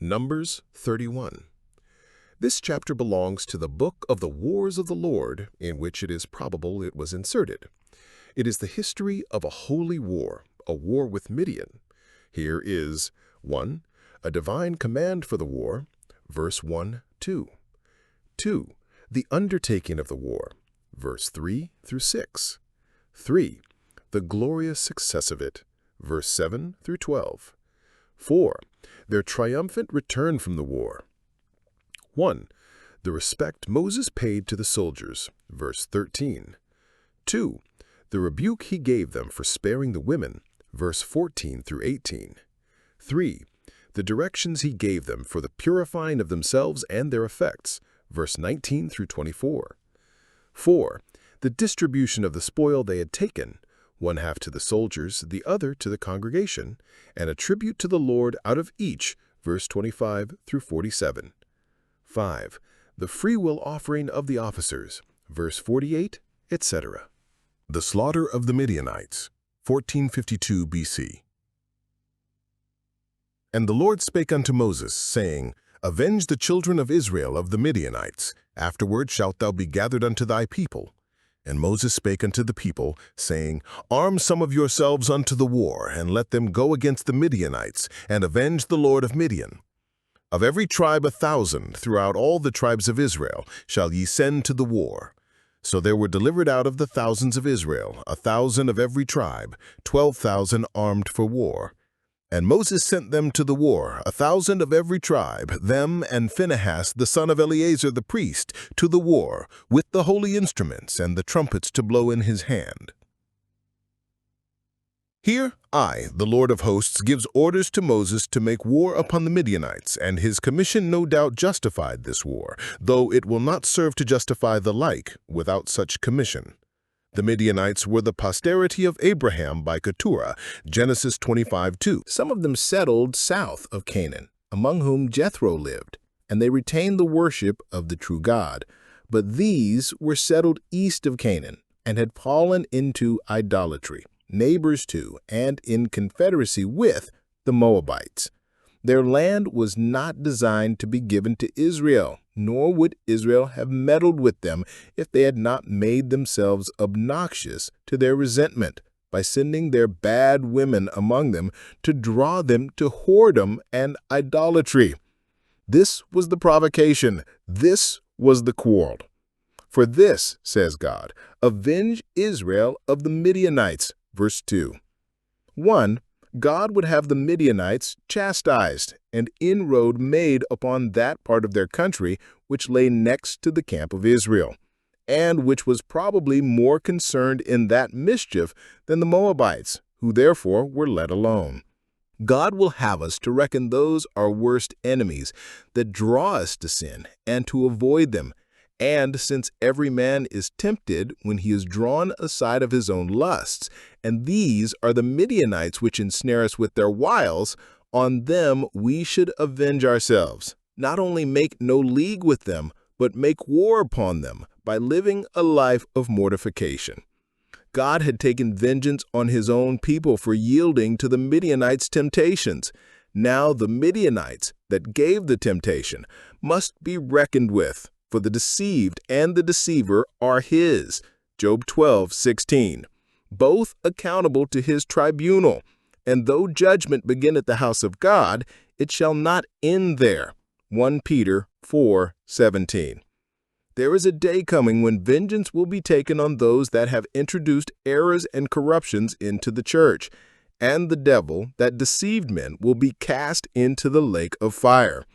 Numbers 31. This chapter belongs to the book of the Wars of the Lord, in which it is probable it was inserted. It is the history of a holy war, a war with Midian. Here is 1. A divine command for the war, verse 1, 2. 2. The undertaking of the war, verse 3 through 6. 3. The glorious success of it, verse 7 through 12. 4. Their triumphant return from the war. 1. The respect Moses paid to the soldiers, verse 13. 2. The rebuke he gave them for sparing the women, verse 14 through 18. 3. The directions he gave them for the purifying of themselves and their effects, verse 19 through 24. 4. The distribution of the spoil they had taken, one half to the soldiers, the other to the congregation, and a tribute to the Lord out of each, verse 25 through 47. 5. The freewill offering of the officers, verse 48, etc. The slaughter of the Midianites, 1452 BC. And the Lord spake unto Moses, saying, Avenge the children of Israel of the Midianites. Afterward shalt thou be gathered unto thy people. And Moses spake unto the people, saying, Arm some of yourselves unto the war, and let them go against the Midianites, and avenge the Lord of Midian. Of every tribe 1,000 throughout all the tribes of Israel shall ye send to the war. So there were delivered out of the thousands of Israel 1,000 of every tribe, 12,000 armed for war. And Moses sent them to the war, 1,000 of every tribe, them and Phinehas the son of Eleazar the priest, to the war, with the holy instruments and the trumpets to blow in his hand. Here I, the Lord of hosts, gives orders to Moses to make war upon the Midianites, and his commission no doubt justified this war, though it will not serve to justify the like without such commission. The Midianites were the posterity of Abraham by Keturah, Genesis 25:2. Some of them settled south of Canaan, among whom Jethro lived, and they retained the worship of the true God. But these were settled east of Canaan, and had fallen into idolatry, neighbors to, and in confederacy with, the Moabites. Their land was not designed to be given to Israel, nor would Israel have meddled with them if they had not made themselves obnoxious to their resentment by sending their bad women among them to draw them to whoredom and idolatry. This was the provocation. This was the quarrel. For this, says God, avenge Israel of the Midianites. Verse 2. 1. God would have the Midianites chastised, and inroad made upon that part of their country which lay next to the camp of Israel, and which was probably more concerned in that mischief than the Moabites, who therefore were let alone. God will have us to reckon those our worst enemies that draw us to sin, and to avoid them. And since every man is tempted when he is drawn aside of his own lusts, and these are the Midianites which ensnare us with their wiles, on them we should avenge ourselves, not only make no league with them, but make war upon them by living a life of mortification. God had taken vengeance on his own people for yielding to the Midianites' temptations. Now the Midianites that gave the temptation must be reckoned with, for the deceived and the deceiver are his. Job 12:16. Both accountable to his tribunal. And though judgment begin at the house of God, it shall not end there. 1 Peter 4:17. There is a day coming when vengeance will be taken on those that have introduced errors and corruptions into the church, and the devil that deceived men will be cast into the lake of fire.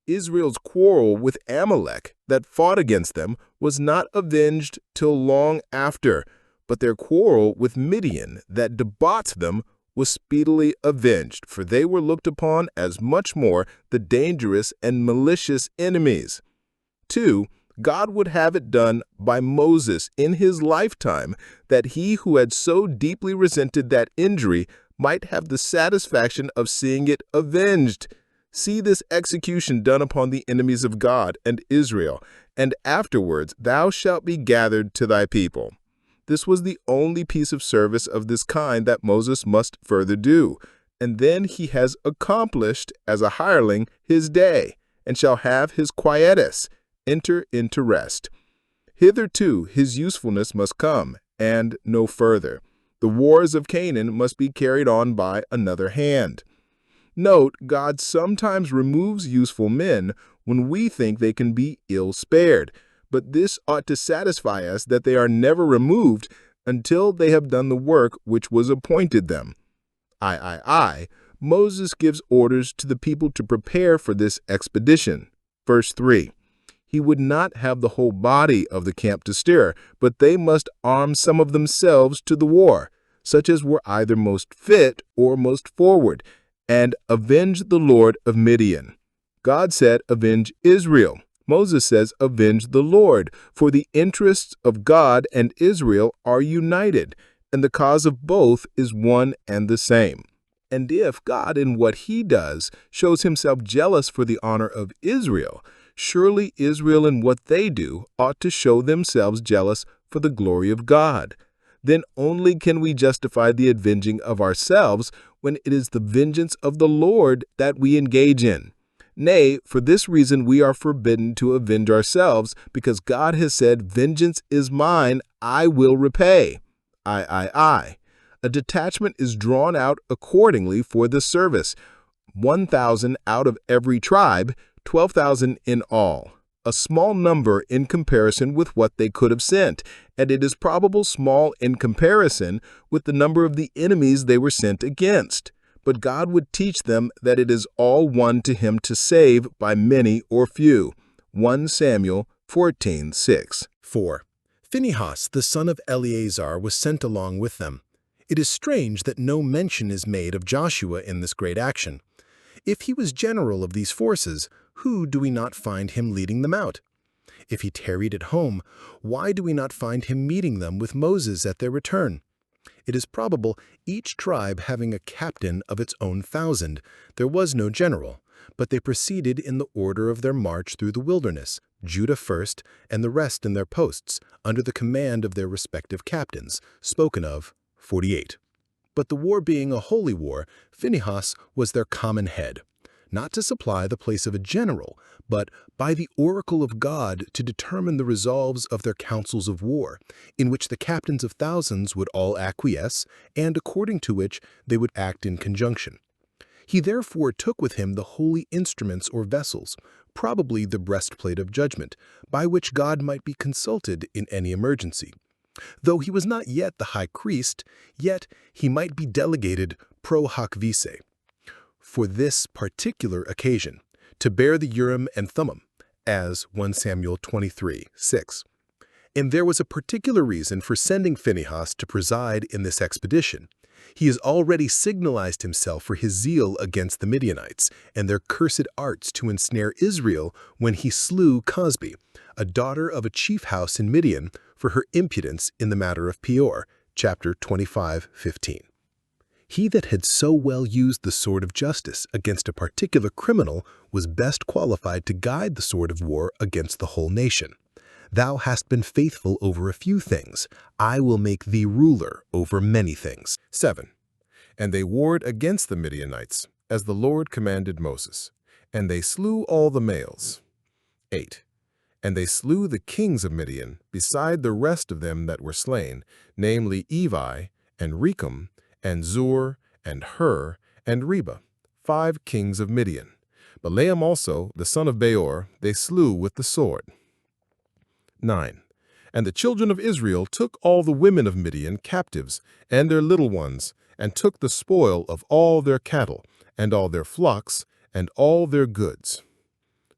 Israel's quarrel with Amalek that fought against them was not avenged till long after, but their quarrel with Midian that debauched them was speedily avenged, for they were looked upon as much more the dangerous and malicious enemies. 2. God would have it done by Moses in his lifetime, that he who had so deeply resented that injury might have the satisfaction of seeing it avenged. See this execution done upon the enemies of God and Israel, and afterwards thou shalt be gathered to thy people. This was the only piece of service of this kind that Moses must further do. And then he has accomplished as a hireling his day, and shall have his quietus, enter into rest. Hitherto his usefulness must come, and no further. The wars of Canaan must be carried on by another hand. Note, God sometimes removes useful men when we think they can be ill spared, but this ought to satisfy us that they are never removed until they have done the work which was appointed them. Moses gives orders to the people to prepare for this expedition. Verse 3. He would not have the whole body of the camp to stir, but they must arm some of themselves to the war, such as were either most fit or most forward, and avenge the Lord of Midian. God said, avenge Israel. Moses says, avenge the Lord, for the interests of God and Israel are united, and the cause of both is one and the same. And if God in what he does shows himself jealous for the honor of Israel, surely Israel in what they do ought to show themselves jealous for the glory of God. Then only can we justify the avenging of ourselves when it is the vengeance of the Lord that we engage in. Nay, for this reason we are forbidden to avenge ourselves, because God has said, vengeance is mine, I will repay. A detachment is drawn out accordingly for the service, 1,000 out of every tribe, 12,000 in all. A small number in comparison with what they could have sent, and it is probable small in comparison with the number of the enemies they were sent against. But God would teach them that it is all one to him to save by many or few. 1 Samuel 14:6. 4. Phinehas, the son of Eleazar, was sent along with them. It is strange that no mention is made of Joshua in this great action. If he was general of these forces, who do we not find him leading them out? If he tarried at home, why do we not find him meeting them with Moses at their return? It is probable, each tribe having a captain of its own 1,000, there was no general, but they proceeded in the order of their march through the wilderness, Judah first, and the rest in their posts, under the command of their respective captains, spoken of 48. But the war being a holy war, Phinehas was their common head, not to supply the place of a general, but by the oracle of God to determine the resolves of their councils of war, in which the captains of thousands would all acquiesce, and according to which they would act in conjunction. He therefore took with him the holy instruments or vessels, probably the breastplate of judgment, by which God might be consulted in any emergency. Though he was not yet the high priest, yet he might be delegated pro hoc vice, for this particular occasion, to bear the Urim and Thummim, as 1 Samuel 23:6. And there was a particular reason for sending Phinehas to preside in this expedition. He has already signalized himself for his zeal against the Midianites and their cursed arts to ensnare Israel when he slew Cosbi, a daughter of a chief house in Midian, for her impudence in the matter of Peor, chapter 25:15. He that had so well used the sword of justice against a particular criminal was best qualified to guide the sword of war against the whole nation. Thou hast been faithful over a few things. I will make thee ruler over many things. 7. And they warred against the Midianites, as the Lord commanded Moses, and they slew all the males. 8. And they slew the kings of Midian, beside the rest of them that were slain, namely Evi, and Rechem, and Zur, and Hur, and Reba, 5 kings of Midian. Balaam also, the son of Beor, they slew with the sword. 9. And the children of Israel took all the women of Midian captives, and their little ones, and took the spoil of all their cattle, and all their flocks, and all their goods.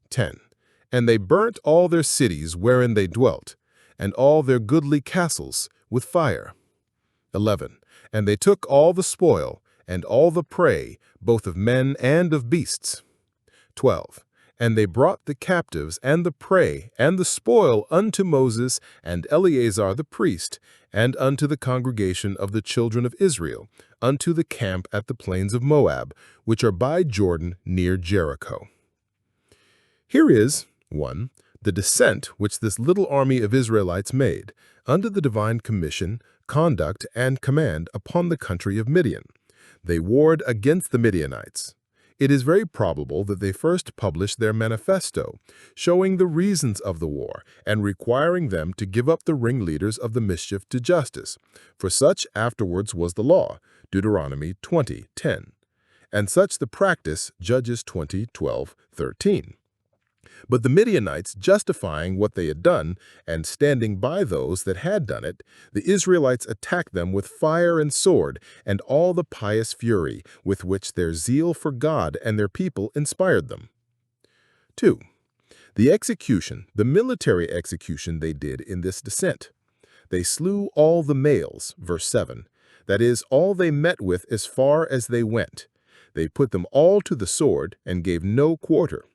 10. And they burnt all their cities wherein they dwelt, and all their goodly castles, with fire. 11. And they took all the spoil, and all the prey, both of men and of beasts. 12. And they brought the captives, and the prey, and the spoil unto Moses and Eleazar the priest, and unto the congregation of the children of Israel, unto the camp at the plains of Moab, which are by Jordan near Jericho. Here is 1. The descent which this little army of Israelites made, under the divine commission, conduct, and command upon the country of Midian. They warred against the Midianites. It is very probable that they first published their manifesto, showing the reasons of the war and requiring them to give up the ringleaders of the mischief to justice, for such afterwards was the law, Deuteronomy 20:10, and such the practice, Judges 20:12-13. But the Midianites, justifying what they had done and standing by those that had done it, the Israelites attacked them with fire and sword and all the pious fury with which their zeal for God and their people inspired them. 2. The military execution they did in this descent. They slew all the males, verse 7, that is, all they met with as far as they went. They put them all to the sword and gave no quarter.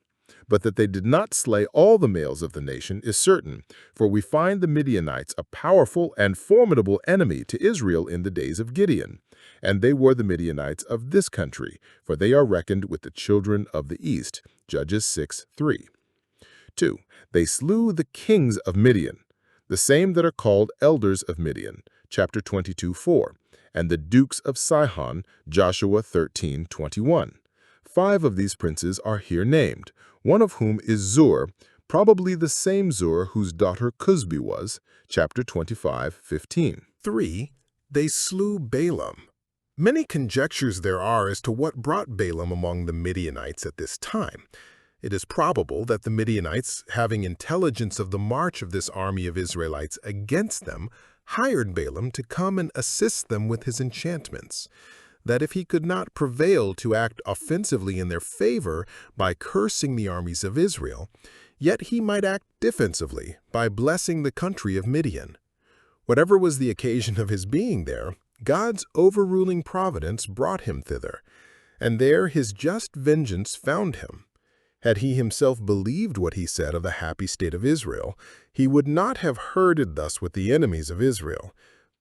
But that they did not slay all the males of the nation is certain, for we find the Midianites a powerful and formidable enemy to Israel in the days of Gideon. And they were the Midianites of this country, for they are reckoned with the children of the east, Judges 6:3. 2. They slew the kings of Midian, the same that are called elders of Midian, chapter 22:4, and the dukes of Sihon, Joshua 13:21. 5 of these princes are here named, one of whom is Zur, probably the same Zur whose daughter Cusbi was, chapter 25:15. 3. They slew Balaam. Many conjectures there are as to what brought Balaam among the Midianites at this time. It is probable that the Midianites, having intelligence of the march of this army of Israelites against them, hired Balaam to come and assist them with his enchantments, that if he could not prevail to act offensively in their favor by cursing the armies of Israel, yet he might act defensively by blessing the country of Midian. Whatever was the occasion of his being there, God's overruling providence brought him thither, and there his just vengeance found him. Had he himself believed what he said of the happy state of Israel, he would not have herded thus with the enemies of Israel.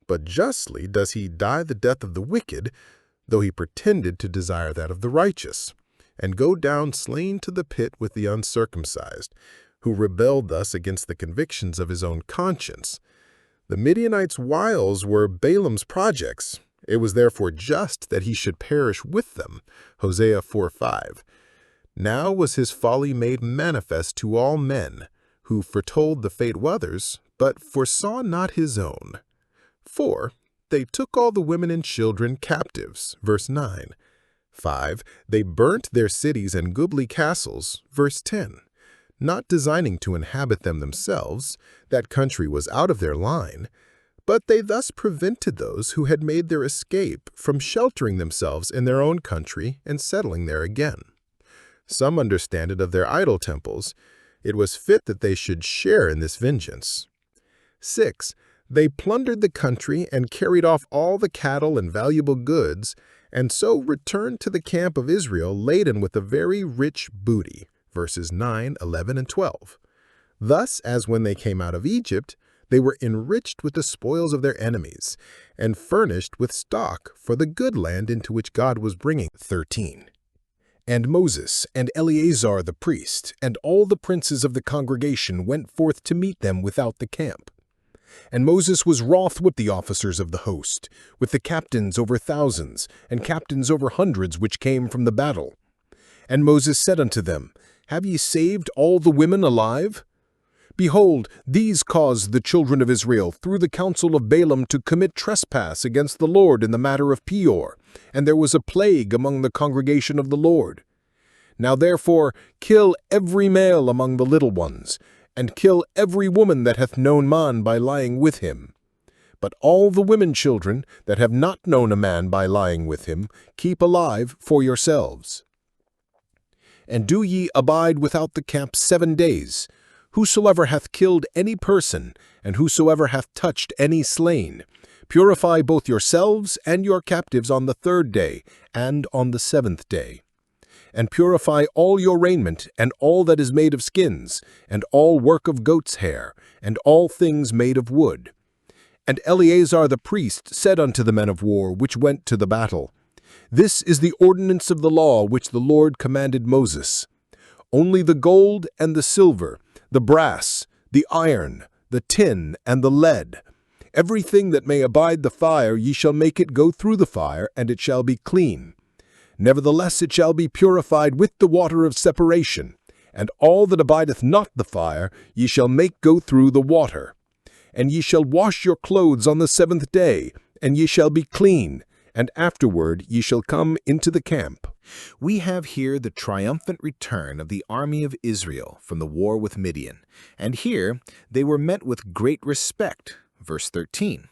But justly does he die the death of the wicked, though he pretended to desire that of the righteous, and go down slain to the pit with the uncircumcised, who rebelled thus against the convictions of his own conscience. The Midianites' wiles were Balaam's projects. It was therefore just that he should perish with them. Hosea 4:5. Now was his folly made manifest to all men, who foretold the fate of others, but foresaw not his own. 4. They took all the women and children captives, verse 9. 5. They burnt their cities and goodly castles, verse 10. Not designing to inhabit them themselves, that country was out of their line, but they thus prevented those who had made their escape from sheltering themselves in their own country and settling there again. Some understand it of their idol temples. It was fit that they should share in this vengeance. 6. They plundered the country and carried off all the cattle and valuable goods, and so returned to the camp of Israel laden with a very rich booty, verses 9, 11, and 12. Thus, as when they came out of Egypt, they were enriched with the spoils of their enemies, and furnished with stock for the good land into which God was bringing. 13. And Moses and Eleazar the priest and all the princes of the congregation went forth to meet them without the camp. And Moses was wroth with the officers of the host, with the captains over thousands, and captains over hundreds which came from the battle. And Moses said unto them, Have ye saved all the women alive? Behold, these caused the children of Israel through the counsel of Balaam to commit trespass against the Lord in the matter of Peor, and there was a plague among the congregation of the Lord. Now therefore kill every male among the little ones, and kill every woman that hath known man by lying with him. But all the women children that have not known a man by lying with him, keep alive for yourselves. And do ye abide without the camp 7 days. Whosoever hath killed any person, and whosoever hath touched any slain, purify both yourselves and your captives on the 3rd day, and on the 7th day. And purify all your raiment, and all that is made of skins, and all work of goat's hair, and all things made of wood. And Eleazar the priest said unto the men of war which went to the battle, This is the ordinance of the law which the Lord commanded Moses. Only the gold and the silver, the brass, the iron, the tin, and the lead, Everything that may abide the fire ye shall make it go through the fire, and it shall be clean. Nevertheless it shall be purified with the water of separation. And all that abideth not the fire ye shall make go through the water. And ye shall wash your clothes on the 7th day, and ye shall be clean, and afterward ye shall come into the camp. We have here the triumphant return of the army of Israel from the war with Midian, and here they were met with great respect. Verse 13,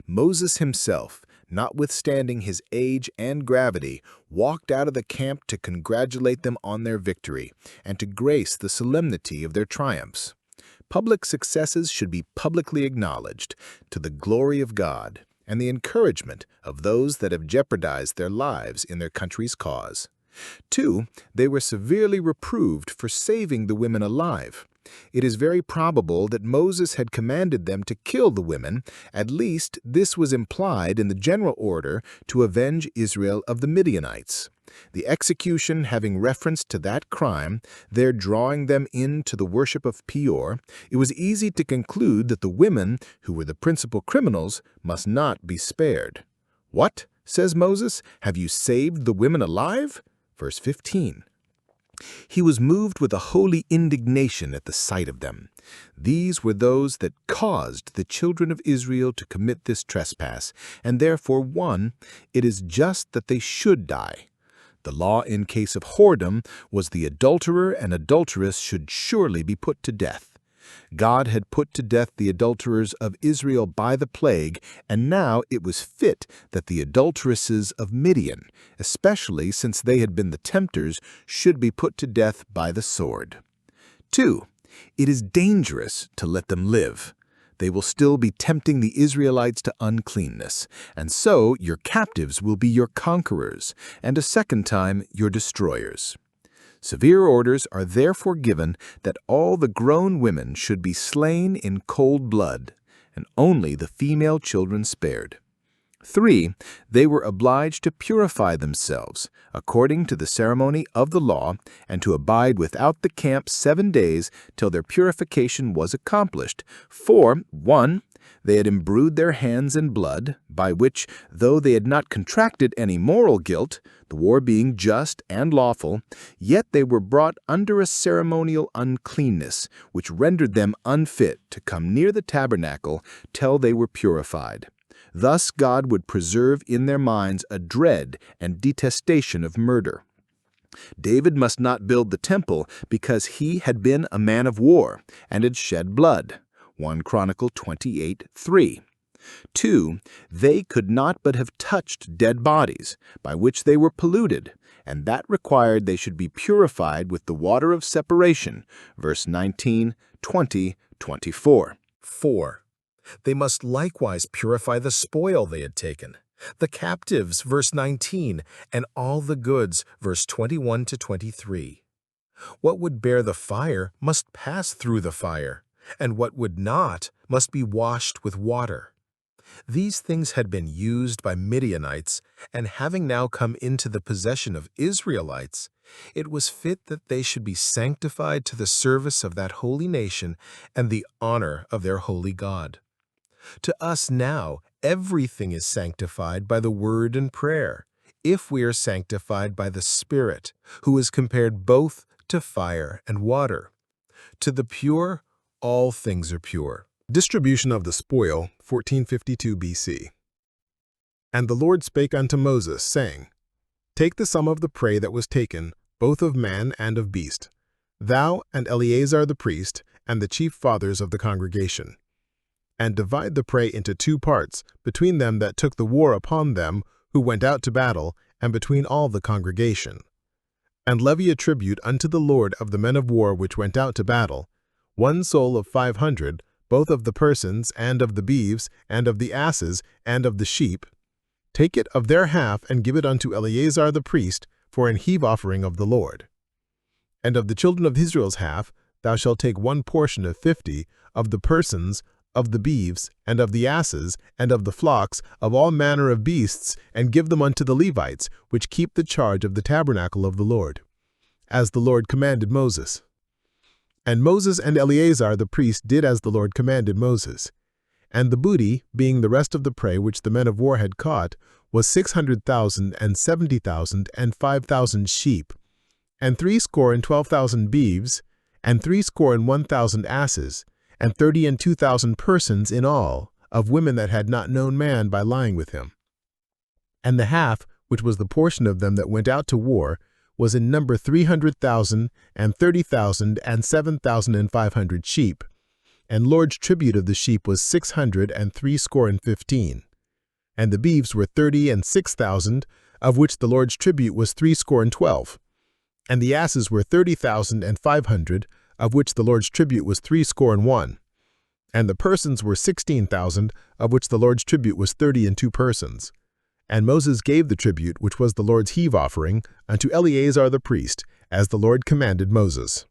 Moses himself, notwithstanding his age and gravity, walked out of the camp to congratulate them on their victory and to grace the solemnity of their triumphs. Public successes should be publicly acknowledged to the glory of God and the encouragement of those that have jeopardized their lives in their country's cause. 2, they were severely reproved for saving the women alive. It is very probable that Moses had commanded them to kill the women. At least this was implied in the general order to avenge Israel of the Midianites. The execution having reference to that crime, there drawing them into the worship of Peor, it was easy to conclude that the women, who were the principal criminals, must not be spared. What, says Moses, have you saved the women alive? Verse 15. He was moved with a holy indignation at the sight of them. These were those that caused the children of Israel to commit this trespass, and therefore, 1, it is just that they should die. The law in case of whoredom was the adulterer and adulteress should surely be put to death. God had put to death the adulterers of Israel by the plague, and now it was fit that the adulteresses of Midian, especially since they had been the tempters, should be put to death by the sword. 2, it is dangerous to let them live. They will still be tempting the Israelites to uncleanness, and so your captives will be your conquerors, and a second time your destroyers. Severe orders are therefore given that all the grown women should be slain in cold blood, and only the female children spared. 3, they were obliged to purify themselves, according to the ceremony of the law, and to abide without the camp 7 days till their purification was accomplished. For, 1, they had imbrued their hands in blood, by which, though they had not contracted any moral guilt, the war being just and lawful, yet they were brought under a ceremonial uncleanness, which rendered them unfit to come near the tabernacle till they were purified. Thus God would preserve in their minds a dread and detestation of murder. David must not build the temple because he had been a man of war and had shed blood. 1 Chronicle 28:3. 2, they could not but have touched dead bodies, by which they were polluted, and that required they should be purified with the water of separation. Verse 19, 20, 24. 4, they must likewise purify the spoil they had taken, the captives, verse 19, and all the goods, verse 21 to 23. What would bear the fire must pass through the fire, and what would not must be washed with water. These things had been used by Midianites, and having now come into the possession of Israelites, it was fit that they should be sanctified to the service of that holy nation and the honor of their holy God. To us now, everything is sanctified by the word and prayer, if we are sanctified by the Spirit, who is compared both to fire and water. To the pure, all things are pure. Distribution of the spoil, 1452 BC. And the Lord spake unto Moses, saying, Take the sum of the prey that was taken, both of man and of beast, thou and Eleazar the priest, and the chief fathers of the congregation, and divide the prey into 2 parts, between them that took the war upon them who went out to battle, and between all the congregation. And levy a tribute unto the Lord of the men of war which went out to battle, 1 soul of 500, both of the persons, and of the beeves, and of the asses, and of the sheep. Take it of their half, and give it unto Eleazar the priest, for an heave offering of the Lord. And of the children of Israel's half, thou shalt take 1 portion of 50, of the persons, of the beeves, and of the asses, and of the flocks, of all manner of beasts, and give them unto the Levites, which keep the charge of the tabernacle of the Lord, as the Lord commanded Moses. And Moses and Eleazar the priest did as the Lord commanded Moses. And the booty, being the rest of the prey which the men of war had caught, was 600,000 and 70,000 and 5,000 sheep, and 62,000 beeves, and 61,000 asses, and 32,000 persons in all, of women that had not known man by lying with him. And the half, which was the portion of them that went out to war, was in number 300,000, and 30,000, and 7,500 sheep. And Lord's tribute of the sheep was 615. And the beeves were 30 and 6,000, of which the Lord's tribute was 312. And the asses were 30,500, of which the Lord's tribute was 301. And the persons were 16,000, of which the Lord's tribute was 32 persons. And Moses gave the tribute, which was the Lord's heave offering, unto Eleazar the priest, as the Lord commanded Moses.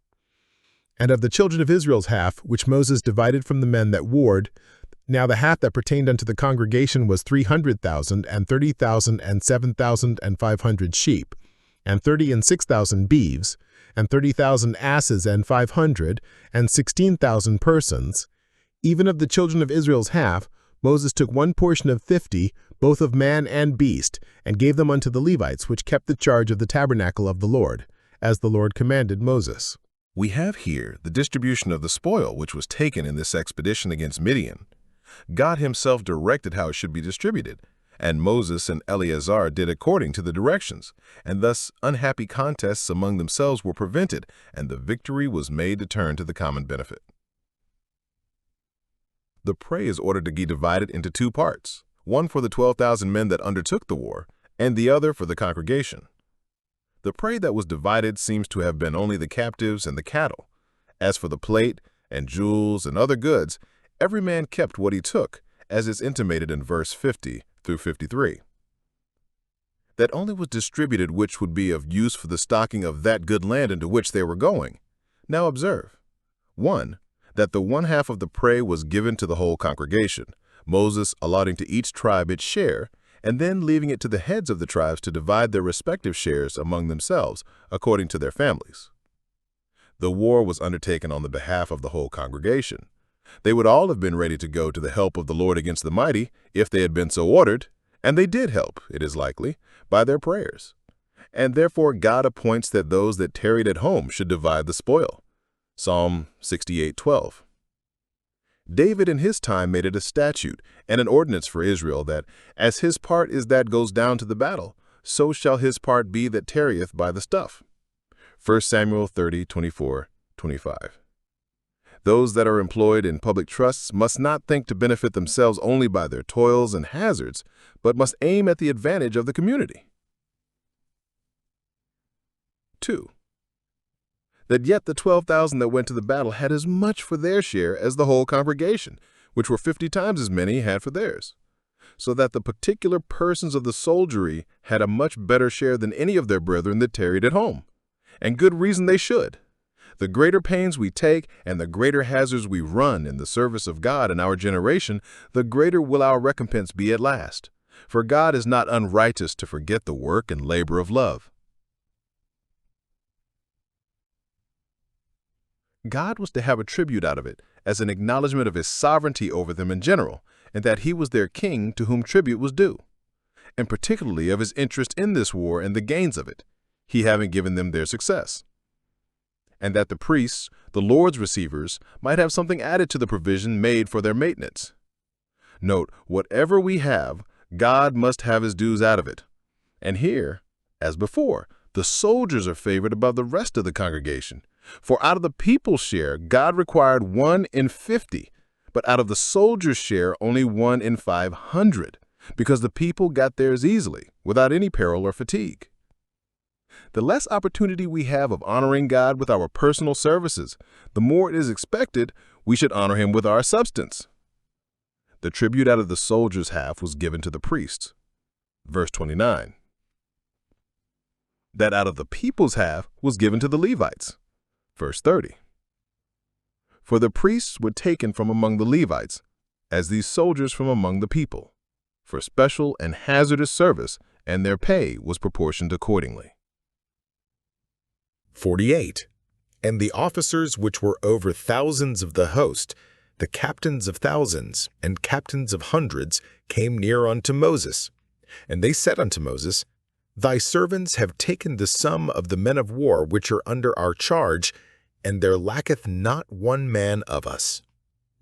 And of the children of Israel's half, which Moses divided from the men that warred, now the half that pertained unto the congregation was 300,000, and 30,000, and 7,500 sheep, and 30 and 6,000 beeves, and 30,000 asses, and 500, and 16,000 persons. Even of the children of Israel's half, Moses took one portion of 50, both of man and beast, and gave them unto the Levites, which kept the charge of the tabernacle of the Lord, as the Lord commanded Moses. We have here the distribution of the spoil which was taken in this expedition against Midian. God himself directed how it should be distributed, and Moses and Eleazar did according to the directions, and thus unhappy contests among themselves were prevented, and the victory was made to turn to the common benefit. The prey is ordered to be divided into two parts, one for the 12,000 men that undertook the war, and the other for the congregation. The prey that was divided seems to have been only the captives and the cattle. As for the plate and jewels and other goods, every man kept what he took, as is intimated in verse 50 through 53. That only was distributed which would be of use for the stocking of that good land into which they were going. Now observe. 1. That the one half of the prey was given to the whole congregation, Moses allotting to each tribe its share, and then leaving it to the heads of the tribes to divide their respective shares among themselves according to their families. The war was undertaken on the behalf of the whole congregation. They would all have been ready to go to the help of the Lord against the mighty if they had been so ordered, and they did help, it is likely, by their prayers. And therefore God appoints that those that tarried at home should divide the spoil. Psalm 68:12. David in his time made it a statute and an ordinance for Israel that, as his part is that goes down to the battle, so shall his part be that tarrieth by the stuff. 1 Samuel 30:24-25. Those that are employed in public trusts must not think to benefit themselves only by their toils and hazards, but must aim at the advantage of the community. 2. That yet the 12,000 that went to the battle had as much for their share as the whole congregation, which were 50 times as many had for theirs, so that the particular persons of the soldiery had a much better share than any of their brethren that tarried at home. And good reason they should. The greater pains we take and the greater hazards we run in the service of God in our generation, the greater will our recompense be at last. For God is not unrighteous to forget the work and labor of love. God was to have a tribute out of it as an acknowledgement of his sovereignty over them in general, and that he was their king to whom tribute was due, and particularly of his interest in this war and the gains of it, he having given them their success. And that the priests, the Lord's receivers, might have something added to the provision made for their maintenance. Note, whatever we have, God must have his dues out of it. And here, as before, the soldiers are favored above the rest of the congregation. For out of the people's share, God required 1 in 50, but out of the soldiers' share, only 1 in 500, because the people got theirs easily, without any peril or fatigue. The less opportunity we have of honoring God with our personal services, the more it is expected we should honor him with our substance. The tribute out of the soldiers' half was given to the priests. Verse 29. That out of the people's half was given to the Levites. Verse 30. For the priests were taken from among the Levites, as these soldiers from among the people, for special and hazardous service, and their pay was proportioned accordingly. 48. And the officers which were over thousands of the host, the captains of thousands and captains of hundreds came near unto Moses. And they said unto Moses, Thy servants have taken the sum of the men of war which are under our charge, and there lacketh not one man of us.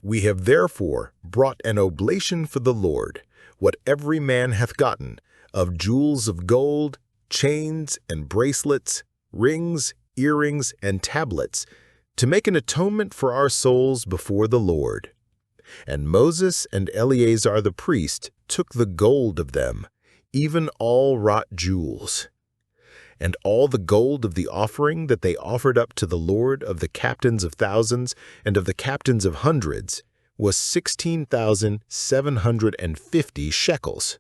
We have therefore brought an oblation for the Lord, what every man hath gotten, of jewels of gold, chains and bracelets, rings, earrings, and tablets, to make an atonement for our souls before the Lord. And Moses and Eleazar the priest took the gold of them, even all wrought jewels. And all the gold of the offering that they offered up to the Lord of the captains of thousands and of the captains of hundreds was 16,750 shekels.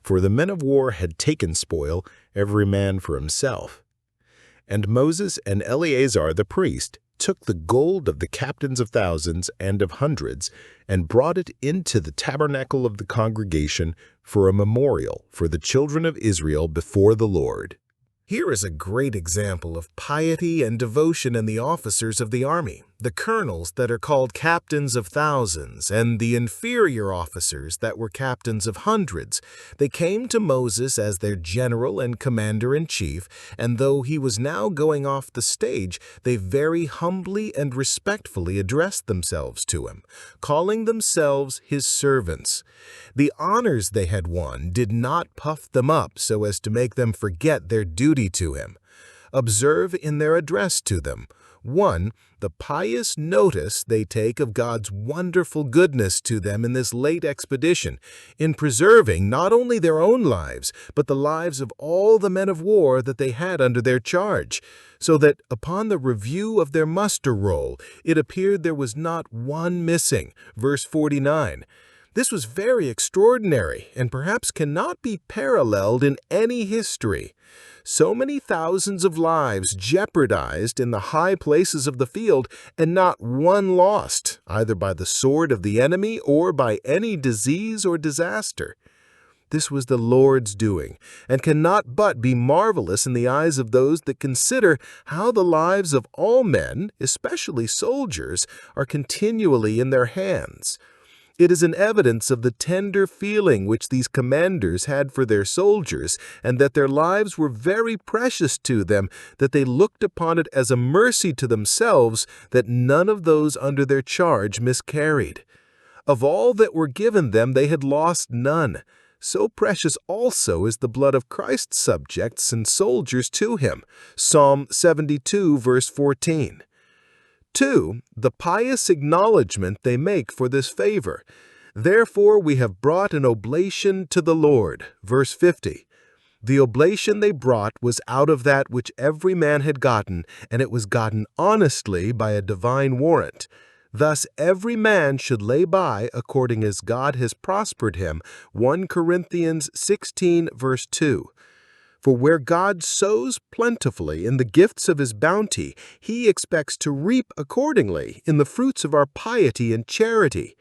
For the men of war had taken spoil, every man for himself. And Moses and Eleazar the priest took the gold of the captains of thousands and of hundreds, and brought it into the tabernacle of the congregation for a memorial for the children of Israel before the Lord. Here is a great example of piety and devotion in the officers of the army, the colonels that are called captains of thousands, and the inferior officers that were captains of hundreds. They came to Moses as their general and commander-in-chief, and though he was now going off the stage, they very humbly and respectfully addressed themselves to him, calling themselves his servants. The honors they had won did not puff them up so as to make them forget their duty to him. Observe in their address to them, 1. The pious notice they take of God's wonderful goodness to them in this late expedition, in preserving not only their own lives, but the lives of all the men of war that they had under their charge, so that upon the review of their muster roll, it appeared there was not one missing. Verse 49. This was very extraordinary, and perhaps cannot be paralleled in any history. So many thousands of lives jeopardized in the high places of the field, and not one lost, either by the sword of the enemy or by any disease or disaster. This was the Lord's doing, and cannot but be marvelous in the eyes of those that consider how the lives of all men, especially soldiers, are continually in their hands. It is an evidence of the tender feeling which these commanders had for their soldiers, and that their lives were very precious to them, that they looked upon it as a mercy to themselves that none of those under their charge miscarried. Of all that were given them they had lost none. So precious also is the blood of Christ's subjects and soldiers to him. Psalm 72, verse 14. 2. The pious acknowledgment they make for this favor. Therefore we have brought an oblation to the Lord. Verse 50. The oblation they brought was out of that which every man had gotten, and it was gotten honestly by a divine warrant. Thus every man should lay by according as God has prospered him. 1 Corinthians 16, verse 2. For where God sows plentifully in the gifts of his bounty, he expects to reap accordingly in the fruits of our piety and charity.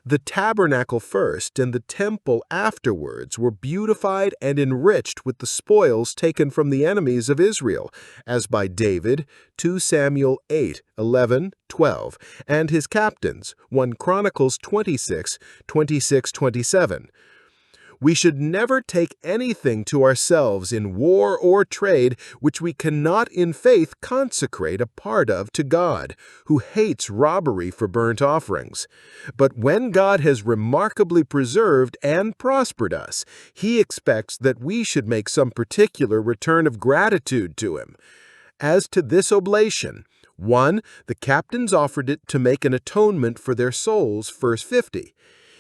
The tabernacle first and the temple afterwards were beautified and enriched with the spoils taken from the enemies of Israel, as by David, 2 Samuel 8, 11, 12, and his captains, 1 Chronicles 26, 26, 27. We should never take anything to ourselves in war or trade which we cannot in faith consecrate a part of to God, who hates robbery for burnt offerings. But when God has remarkably preserved and prospered us, he expects that we should make some particular return of gratitude to him. As to this oblation, 1. The captains offered it to make an atonement for their souls, verse 50.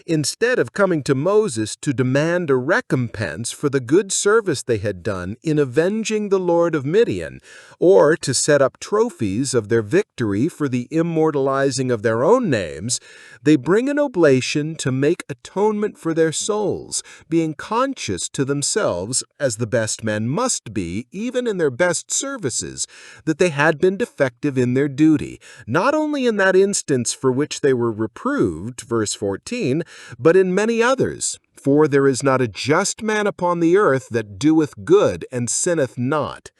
Instead of coming to Moses to demand a recompense for the good service they had done in avenging the Lord of Midian, or to set up trophies of their victory for the immortalizing of their own names, they bring an oblation to make atonement for their souls, being conscious to themselves, as the best men must be, even in their best services, that they had been defective in their duty, not only in that instance for which they were reproved, verse 14, but in many others. For there is not a just man upon the earth that doeth good and sinneth not.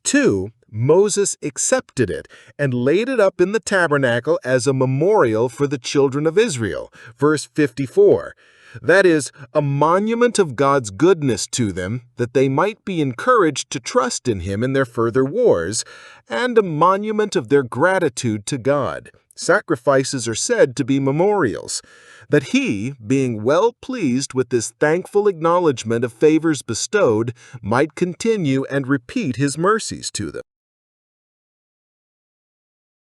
2. Moses accepted it and laid it up in the tabernacle as a memorial for the children of Israel. Verse 54. That is, a monument of God's goodness to them, that they might be encouraged to trust in Him in their further wars, and a monument of their gratitude to God. Sacrifices are said to be memorials. That He, being well pleased with this thankful acknowledgement of favors bestowed, might continue and repeat His mercies to them.